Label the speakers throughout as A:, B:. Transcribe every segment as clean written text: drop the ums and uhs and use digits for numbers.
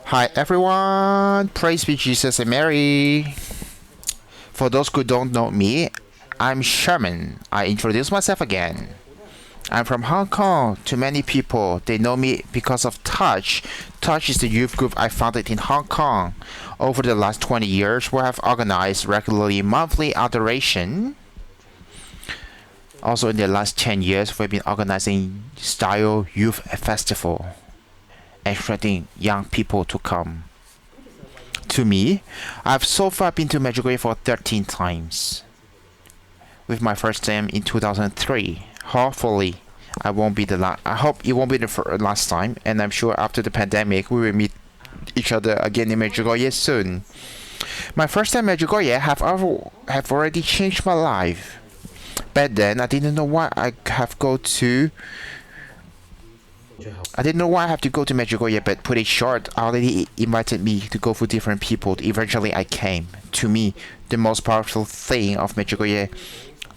A: Hi everyone, praise be Jesus and Mary. For those who don't know me, I'm Sherman. I introduce myself again. I'm from Hong Kong. To many people, they know me because of Touch. Touch is the youth group I founded in Hong Kong. Over the last 20 years, we have organized regularly monthly adoration. Also in the last 10 years, we've been organizing Style Youth Festival, attracting young people to come. To me, I've so far been to Medjugorje for 13 times. With my first time in 2003. Hopefully, I hope it won't be the last time, and I'm sure after the pandemic we will meet each other again in Medjugorje soon. My first time in Medjugorje have already changed my life. Back then, I didn't know why I have to go to Medjugorje, but put it short, already invited me to go for different people. Eventually, I came. To me, the most powerful thing of Medjugorje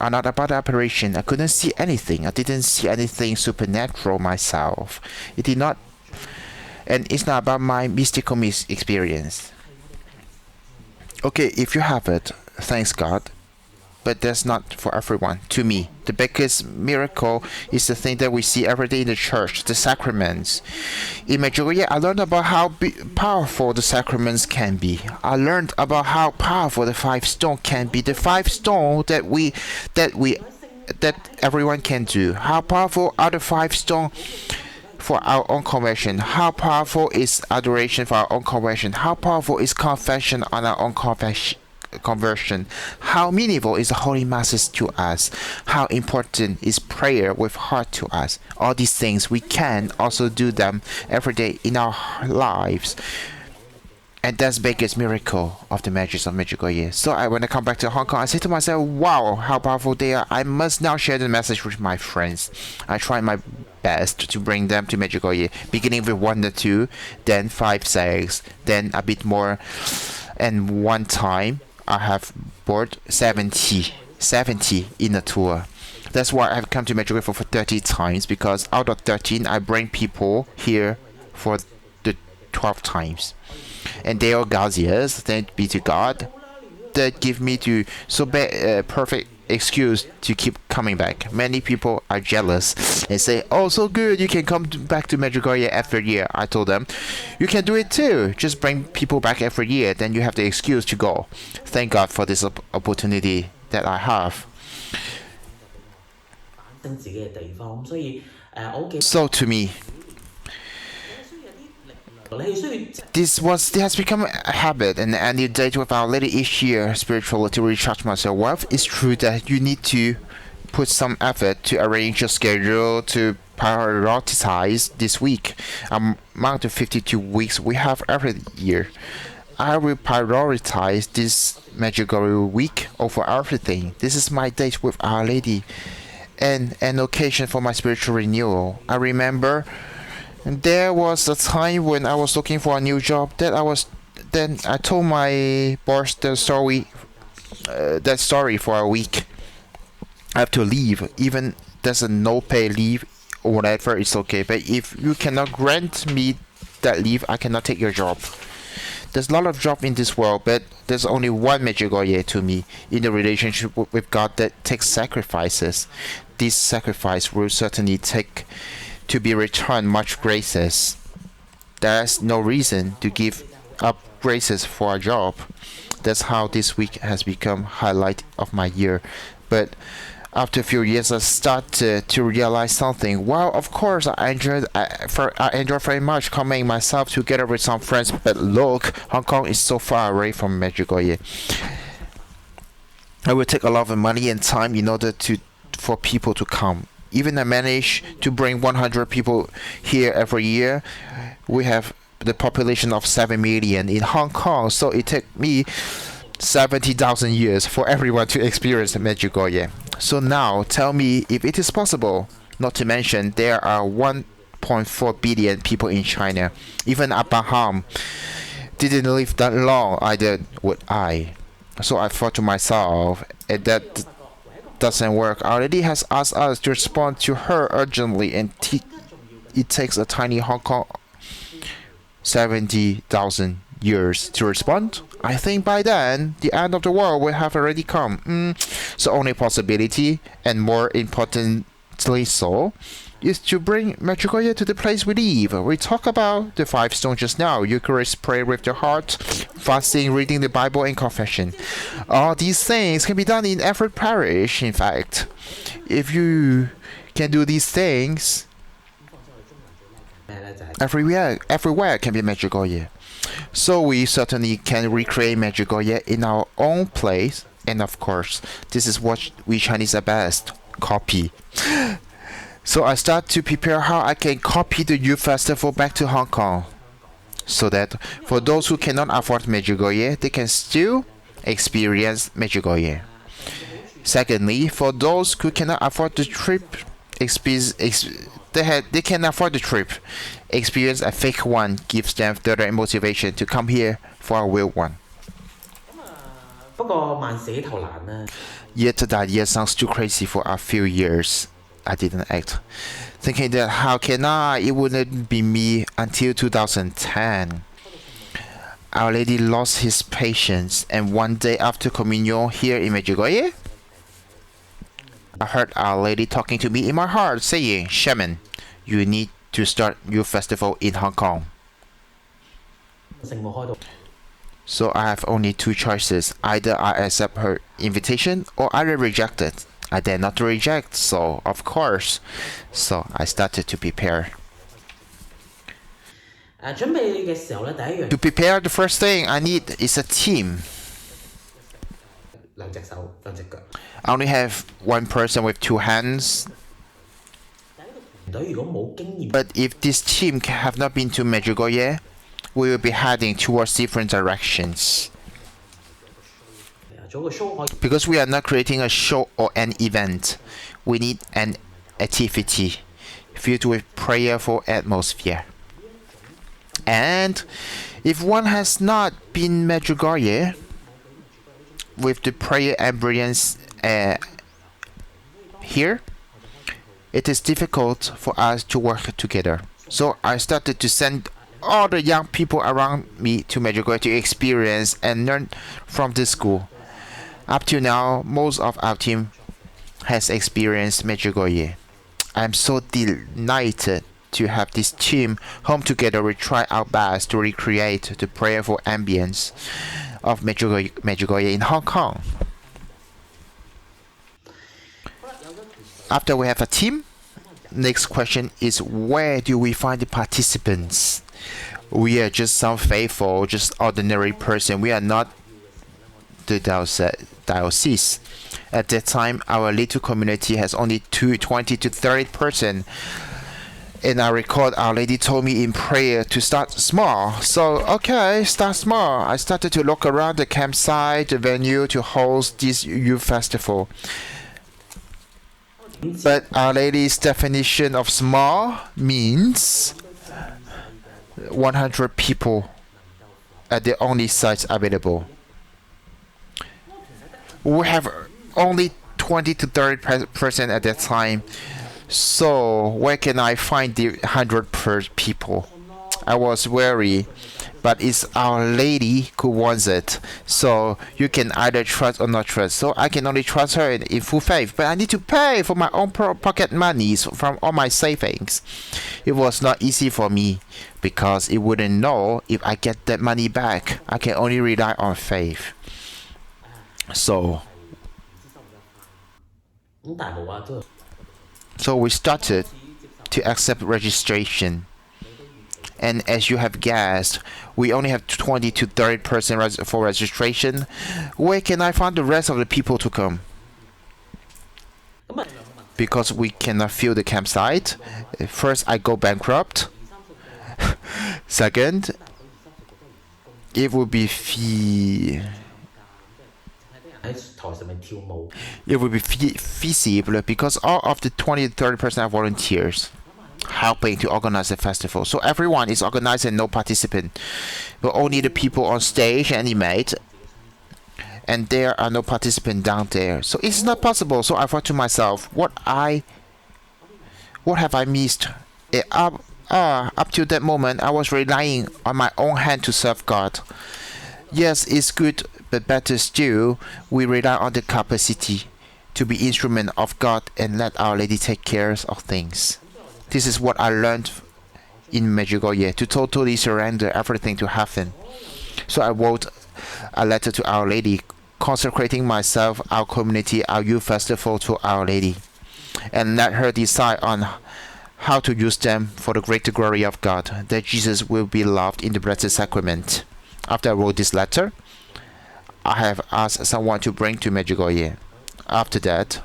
A: are not about the apparition. I couldn't see anything. I didn't see anything supernatural myself. It did not, and it's not about my mystical experience. Okay, if you have it, thanks God. But that's not for everyone. To me, the biggest miracle is the thing that we see every day in the church, the sacraments. In Medjugorje, I learned about how powerful the sacraments can be. I learned about how powerful the 5 stone can be. The 5 stone that everyone can do. How powerful are the 5 stone for our own conversion? How powerful is adoration for our own conversion? How powerful is confession on our own conversion? How meaningful is the Holy Masses to us? How important is prayer with heart to us? All these things, we can also do them every day in our lives. And that's the biggest miracle of the magic of Medjugorje. So when I come back to Hong Kong, I say to myself, wow, how powerful they are. I must now share the message with my friends. I try my best to bring them to Medjugorje, beginning with 1 or 2, then 5, 6, then a bit more. And one time, I have bought 70 in a tour. That's why I've come to Medjugorje for 30 times, because out of 13 I bring people here for the 12 times. And they are gracias, thank be to God, that give me to perfect excuse to keep coming back. Many people are jealous and say, oh, so good, you can come back to Medjugorje every year. I told them, you can do it too. Just bring people back every year, then you have the excuse to go. Thank God for this opportunity that I have. So to me, this has become a habit and an annual date with Our Lady each year spiritually to recharge myself. Well, it's true that you need to put some effort to arrange your schedule to prioritize this week among the 52 weeks we have every year. I will prioritize this Medjugorje week over everything. This is my date with Our Lady and an occasion for my spiritual renewal. I remember there was a time when I was looking for a new job then I told my boss that story for a week. I have to leave, even there's a no pay leave or whatever, it's okay, but if you cannot grant me that leave, I cannot take your job. There's a lot of job in this world, but there's only one Medjugorje to me in the relationship with God that takes sacrifices. This sacrifice will certainly take to be returned much graces. There's no reason to give up graces for a job. That's how this week has become highlight of my year. But after a few years, I started to realize something. Well, of course, I enjoy very much coming myself together with some friends. But look, Hong Kong is so far away from Medjugorje. I will take a lot of money and time in order for people to come. Even I manage to bring 100 people here every year. We have the population of 7 million in Hong Kong, so it took me 70,000 years for everyone to experience Medjugorje. So now, tell me if it is possible. Not to mention, there are 1.4 billion people in China. Even Abraham didn't live that long, either would I. So I thought to myself, that doesn't work. Our Lady has asked us to respond to her urgently, and it takes a tiny Hong Kong 70,000 years to respond. I think by then, the end of the world will have already come. So only possibility, and more importantly so, is to bring Medjugorje to the place we live. We talk about the 5 stones just now: Eucharist, prayer with the heart, fasting, reading the Bible, and confession. All these things can be done in every parish, in fact. If you can do these things, everywhere can be Medjugorje. So we certainly can recreate Medjugorje in our own place. And of course, this is what we Chinese are best: copy. So I start to prepare how I can copy the youth festival back to Hong Kong, so that for those who cannot afford Medjugorje, they can still experience Medjugorje. Secondly, for those who cannot afford the trip, they can afford the trip. Experience a fake one gives them further motivation to come here for a real one. Yet that idea sounds too crazy for a few years. I didn't act, thinking that how can I? It wouldn't be me until 2010. Our Lady lost his patience, and one day after communion here in Medjugorje, I heard Our Lady talking to me in my heart, saying, "Sherman, you need to start your festival in Hong Kong." So I have only 2 choices: either I accept her invitation or I reject it. I dare not to reject, so of course. So I started to prepare. To prepare, the first thing I need is a team. I only have 1 person with 2 hands. But if this team have not been to Medjugorje, we will be heading towards different directions. Because we are not creating a show or an event, we need an activity filled with prayerful atmosphere. And if one has not been Medjugorje, with the prayer ambience here, it is difficult for us to work together. So I started to send all the young people around me to Medjugorje to experience and learn from this school. Up to now, most of our team has experienced Medjugorje. I am so delighted to have this team home together. We try our best to recreate the prayerful ambience of Medjugorje in Hong Kong. After we have a team, next question is, where do we find the participants? We are just some faithful, just ordinary person. We are not the diocese. At that time, our little community has only 20 to 30%. And I recall Our Lady told me in prayer to start small. So, okay, start small. I started to look around the campsite, the venue to host this youth festival. But Our Lady's definition of small means 100 people at the only sites available. We have only 20 to 30% at that time. So where can I find the 100 people? I was wary, but it's Our Lady who wants it. So you can either trust or not trust. So I can only trust her in full faith, but I need to pay for my own pocket monies from all my savings. It was not easy for me because it wouldn't know if I get that money back. I can only rely on faith. So we started to accept registration. And as you have guessed, we only have 20 to 30% for registration. Where can I find the rest of the people to come? Because we cannot fill the campsite. First, I go bankrupt. Second, it would be feasible because all of the 20 to 30% are volunteers helping to organize the festival. So everyone is organized and no participant, but only the people on stage animate, and there are no participants down there. So it's not possible. So I thought to myself, what have I missed? Up to that moment, I was relying on my own hand to serve God. Yes, it's good, but better still, we rely on the capacity to be instrument of God and let Our Lady take care of things. This is what I learned in Medjugorje, to totally surrender everything to heaven. So I wrote a letter to Our Lady, consecrating myself, our community, our youth festival to Our Lady, and let her decide on how to use them for the greater glory of God, that Jesus will be loved in the Blessed Sacrament. After I wrote this letter, I have asked someone to bring to Medjugorje. After that,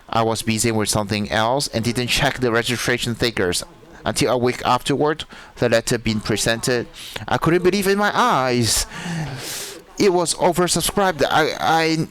A: I was busy with something else and didn't check the registration figures. Until a week afterward, the letter being presented, I couldn't believe in my eyes. It was oversubscribed. I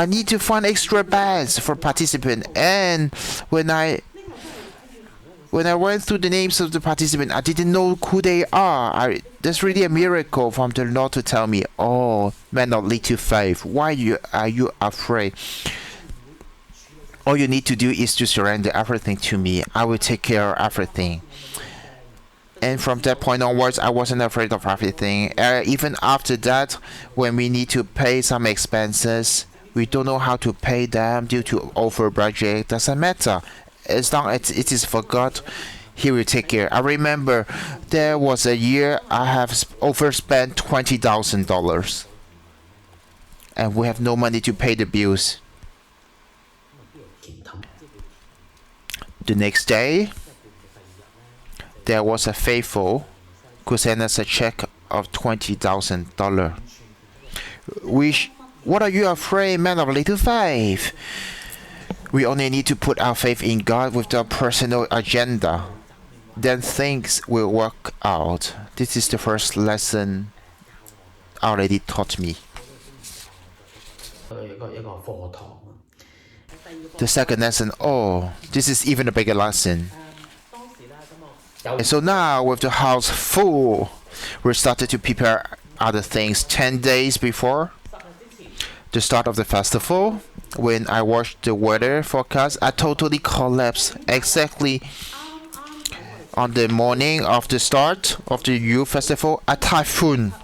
A: need to find extra beds for participants, and when I went through the names of the participants, I didn't know who they are. That's really a miracle from the Lord to tell me, "Oh, man of little faith, why are you afraid? All you need to do is to surrender everything to me. I will take care of everything." And from that point onwards, I wasn't afraid of everything. Even after that, when we need to pay some expenses, we don't know how to pay them due to over budget. Doesn't matter. As long as it is for God, He will take care. I remember there was a year I have overspent $20,000, and we have no money to pay the bills. The next day, there was a faithful who sent us a check of $20,000. What are you afraid, man of little faith? We only need to put our faith in God with our personal agenda. Then things will work out. This is the first lesson Our Lady taught me. The second lesson, this is even a bigger lesson. And so now, with the house full, we started to prepare other things. 10 days before the start of the festival, when I watched the weather forecast, I totally collapsed. Exactly on the morning of the start of the youth festival, a typhoon,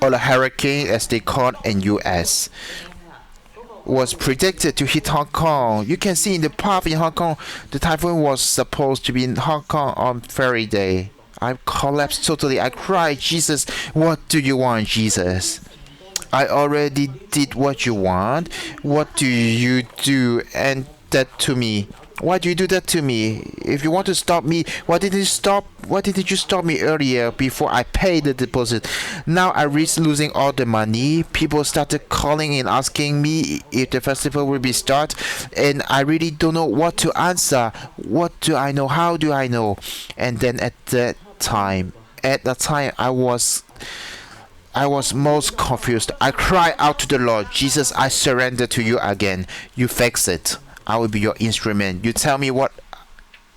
A: or a hurricane as they call it in US, was predicted to hit Hong Kong. You can see in the path in Hong Kong, the typhoon was supposed to be in Hong Kong on February day. I collapsed totally. I cried, "Jesus, what do you want, Jesus? I already did what you want. What do you do and that to me? Why do you do that to me? If you want to stop me, why didn't you stop me earlier before I paid the deposit?" Now I risk losing all the money. People started calling and asking me if the festival will be start, and I really don't know what to answer. What do I know? How do I know? And then at that time, I was most confused. I cried out to the Lord, "Jesus, I surrender to you again. You fix it. I will be your instrument. You tell me what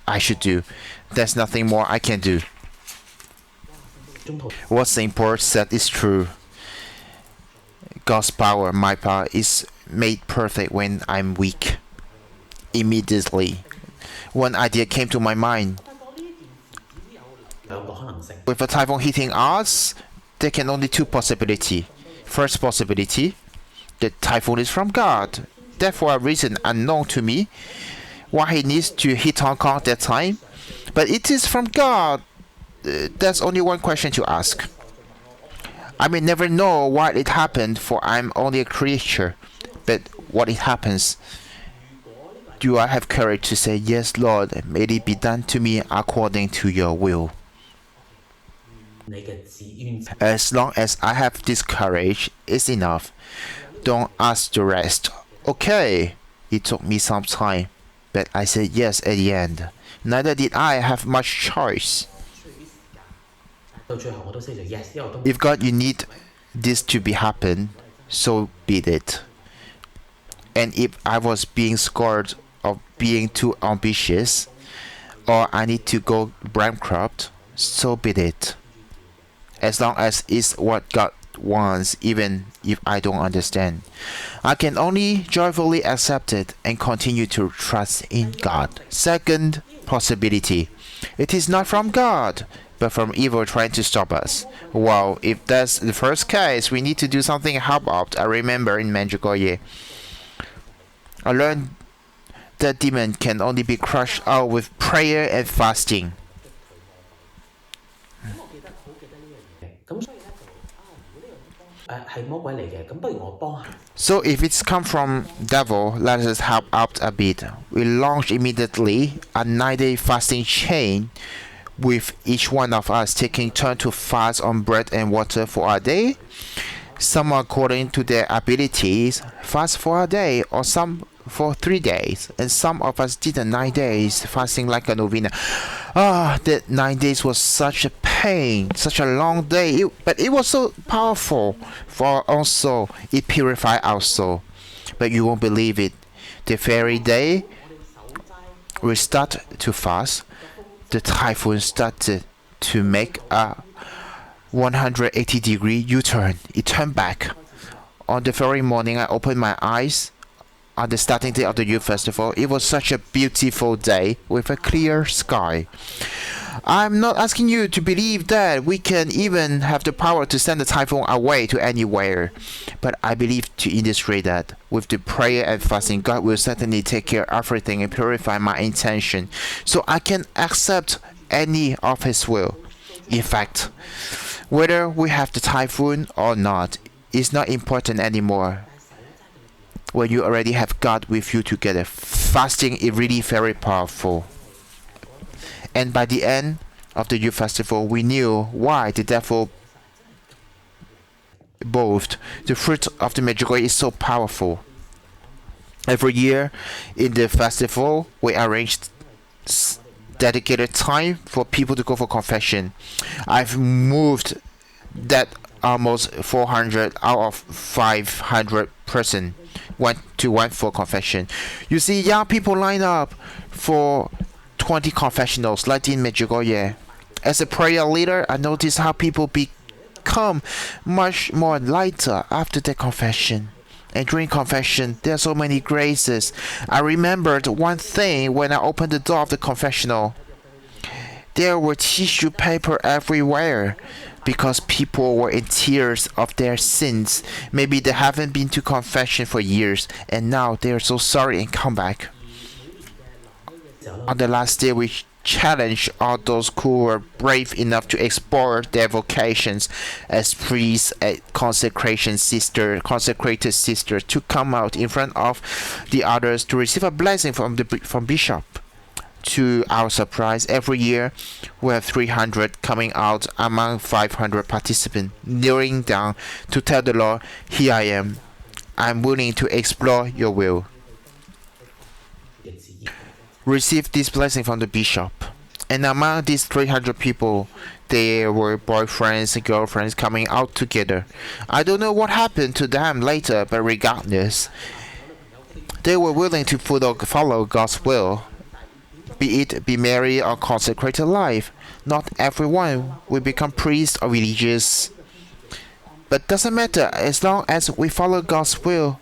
A: I should do. There's nothing more I can do." What St. Paul said is true. God's power, my power, is made perfect when I'm weak. Immediately, one idea came to my mind. With a typhoon hitting us, there can only two possibilities. First possibility, the typhoon is from God. Therefore, a reason unknown to me why he needs to hit Hong Kong at that time. But it is from God. There's only one question to ask. I may never know why it happened, for I'm only a creature. But what it happens, do I have courage to say, "Yes, Lord, may it be done to me according to your will"? As long as I have this courage, it's enough. Don't ask the rest. Okay, it took me some time, but I said yes at the end. Neither did I have much choice. If God, you need this to be happen, so be it. And if I was being scored of being too ambitious, or I need to go bankrupt, so be it. As long as it's what God once, even if I don't understand. I can only joyfully accept it and continue to trust in God. Second possibility. It is not from God, but from evil trying to stop us. Well, if that's the first case, we need to do something about. I remember in Medjugorje, I learned that demon can only be crushed out with prayer and fasting. So if it's come from devil, let us help out a bit. We launch immediately a 9-day fasting chain, with each one of us taking turn to fast on bread and water for a day. Some according to their abilities fast for a day, or some for 3 days, and some of us did 9 days fasting like a novena. That 9 days was such a pain, such a long day, but it was so powerful for our soul. It purified our soul. But you won't believe it, the very day we start to fast, the typhoon started to make a 180-degree U-turn. It turned back. On the very morning I opened my eyes, on the starting day of the youth festival, it was such a beautiful day with a clear sky. I'm not asking you to believe that we can even have the power to send the typhoon away to anywhere, but I believe to illustrate that with the prayer and fasting, God will certainly take care of everything and purify my intention, so I can accept any of His will. In fact, whether we have the typhoon or not is not important anymore. When you already have God with you together, fasting is really very powerful. And by the end of the youth festival, we knew why the devil boast. The fruit of the Medjugorje is so powerful. Every year in the festival, we arranged dedicated time for people to go for confession. I've moved that almost 400 out of 500 person went for confession. You see, young people line up for 20 confessionals like in Medjugorje. As a prayer leader, I noticed how people become much more lighter after the confession. And during confession, there are so many graces. I remembered one thing when I opened the door of the confessional. There were tissue paper everywhere because people were in tears of their sins. Maybe they haven't been to confession for years and now they are so sorry and come back. On the last day, we challenged all those who were brave enough to explore their vocations as priests and consecrated sisters to come out in front of the others to receive a blessing from bishop. To our surprise, every year we have 300 coming out among 500 participants, kneeling down to tell the Lord, "Here I am. I'm willing to explore your will." Receive this blessing from the bishop. And among these 300 people, there were boyfriends and girlfriends coming out together. I don't know what happened to them later, but regardless, they were willing to follow God's will. Be married or consecrated life. Not everyone will become priest or religious. But doesn't matter, as long as we follow God's will,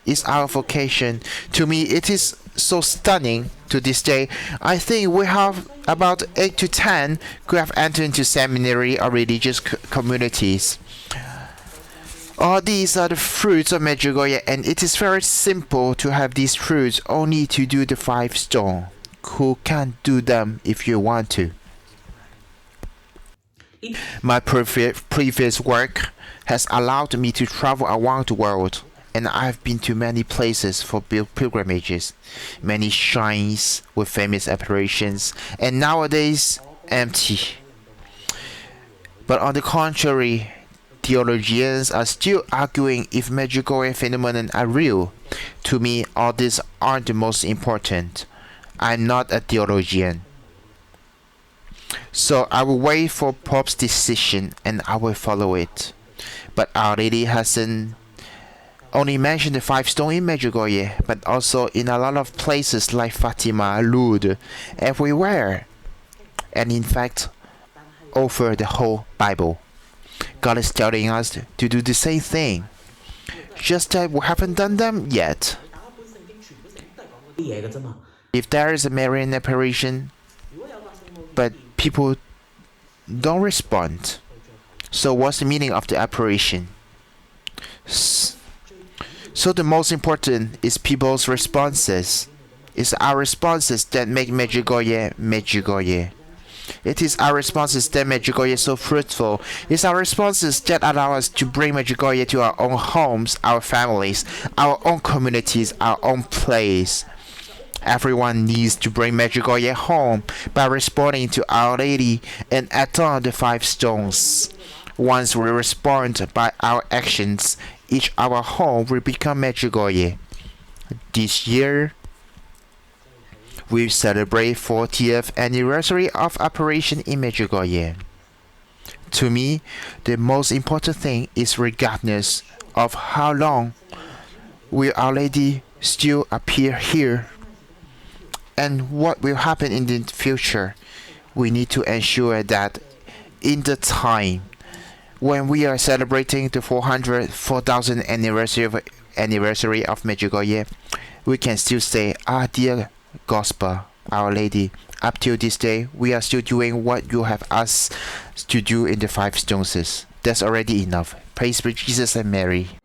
A: is our vocation. To me, it is so stunning to this day. I think we have about 8 to 10 who have entered into seminary or religious communities. All these are the fruits of Medjugorje, and it is very simple to have these fruits, only to do the 5 stones. Who can do them if you want to? My previous work has allowed me to travel around the world, and I've been to many places for pilgrimages, many shrines with famous apparitions, and nowadays empty. But on the contrary, theologians are still arguing if Medjugorje phenomenon are real. To me, all these aren't the most important. I'm not a theologian. So I will wait for Pope's decision and I will follow it. But Our Lady hasn't only mentioned the 5 stones in Medjugorje, but also in a lot of places like Fatima, Lourdes, everywhere. And in fact, over the whole Bible. God is telling us to do the same thing. Just that we haven't done them yet. If there is a Marian apparition, but people don't respond, so what's the meaning of the apparition? So the most important is people's responses. It's our responses that make Medjugorje Medjugorje. It is our responses that make Medjugorje so fruitful. It's our responses that allow us to bring Medjugorje to our own homes, our families, our own communities, our own place. Everyone needs to bring Medjugorje home by responding to Our Lady and adore the 5 stones. Once we respond by our actions, each our home will become Medjugorje. This year, we celebrate 40th anniversary of Operation in Medjugorje. To me, the most important thing is regardless of how long will Our Lady still appear here and what will happen in the future, we need to ensure that in the time when we are celebrating the 4,000th anniversary of Medjugorje, we can still say, "Ah, dear Gospel, Our Lady, up till this day, we are still doing what you have asked to do in the 5 stones. That's already enough. Praise be Jesus and Mary."